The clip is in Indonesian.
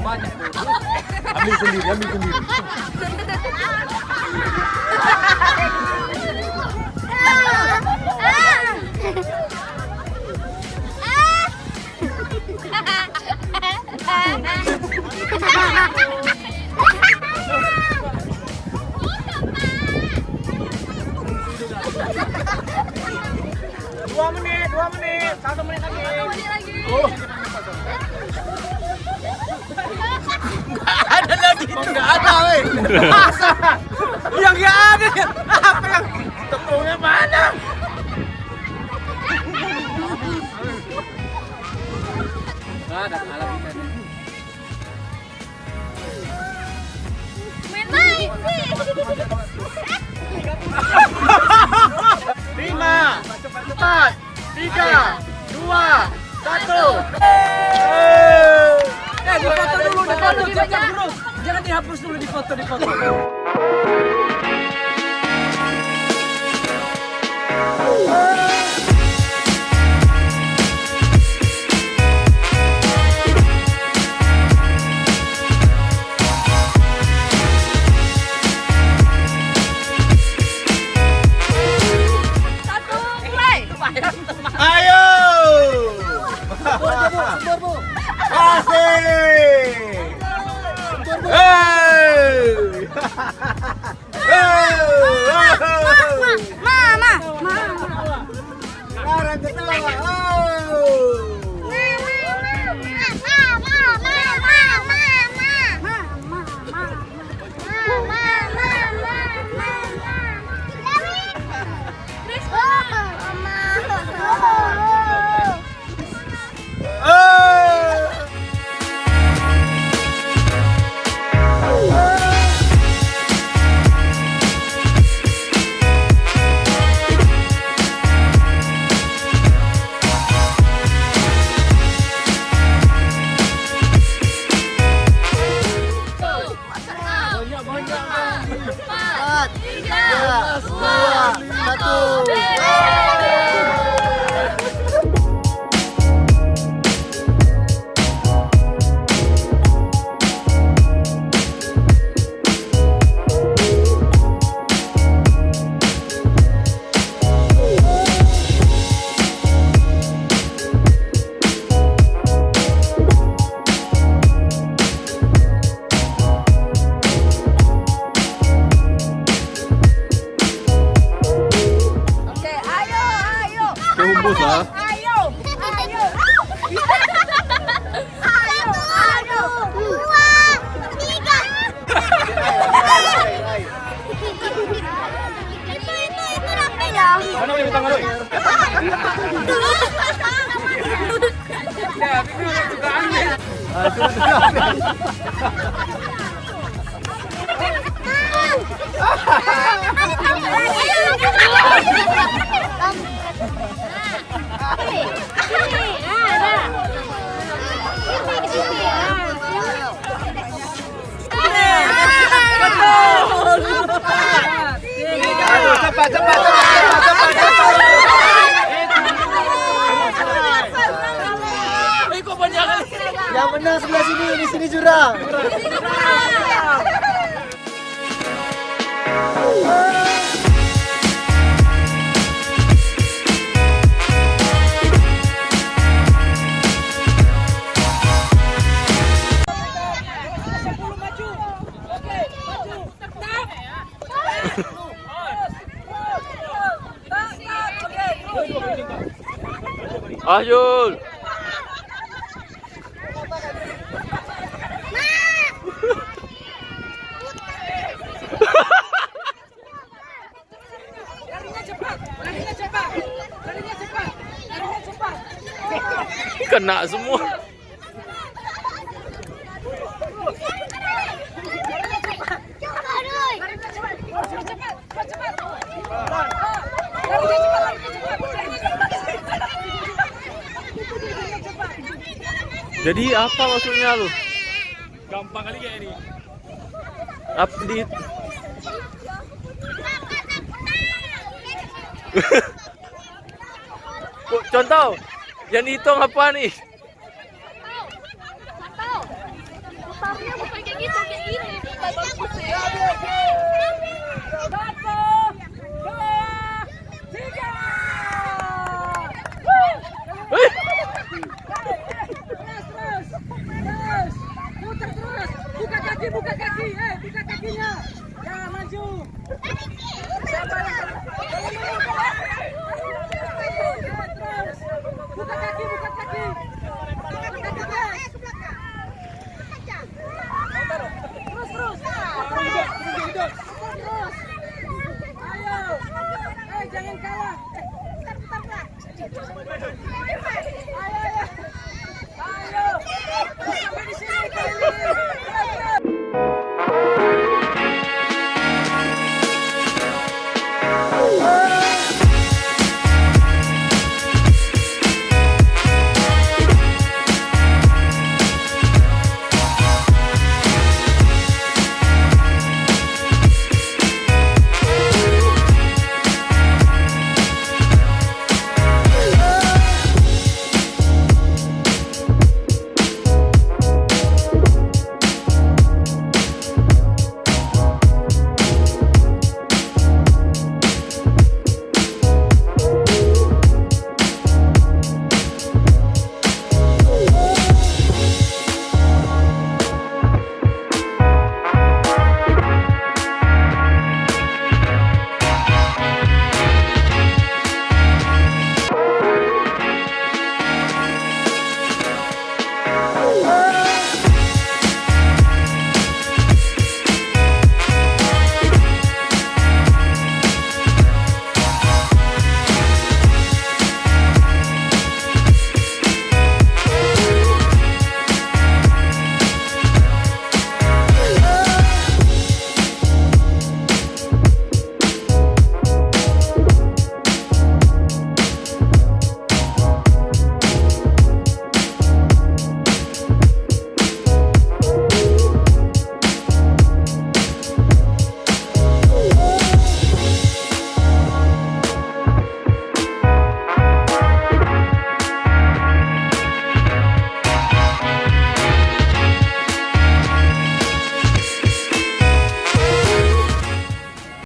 Banyak tuh. Ambil sendiri, ambil sendiri. Dua menit, 1 menit lagi. Oh. Nggak ada lagi itu. Nggak ada, weh. Masa? Yang nggak ada. Apa yang tepungnya mana? Nggak ada kalah kita nih. Main main sih. 5, 4, 3, 2, 1. Di foto dulu, jangan bro. Jangan dihapus dulu di foto. Ayo! Asik! Hey! Mama. Sekarang ketawa. Humbus lah. Ayo. 2, 3. Itu rapenya. Mana yang tangan lu? Cepat. Kok banyak kali? Yang menang sebelah sini, di sini jurang. Ayul. Kena semua. Jadi apa maksudnya lu? Gampang kali kayak ini. Update. Contoh. Yang dihitung apa nih? Tahu. Putarnya bukan kayak gitu, kayak gini. Bagus ya. 1, 2, 3. Wih. Terus. Putar terus. Buka kaki. Buka kakinya. Ya, maju. Siapa yang terus. Buka kaki. Terus. Ayo. Jangan kalah.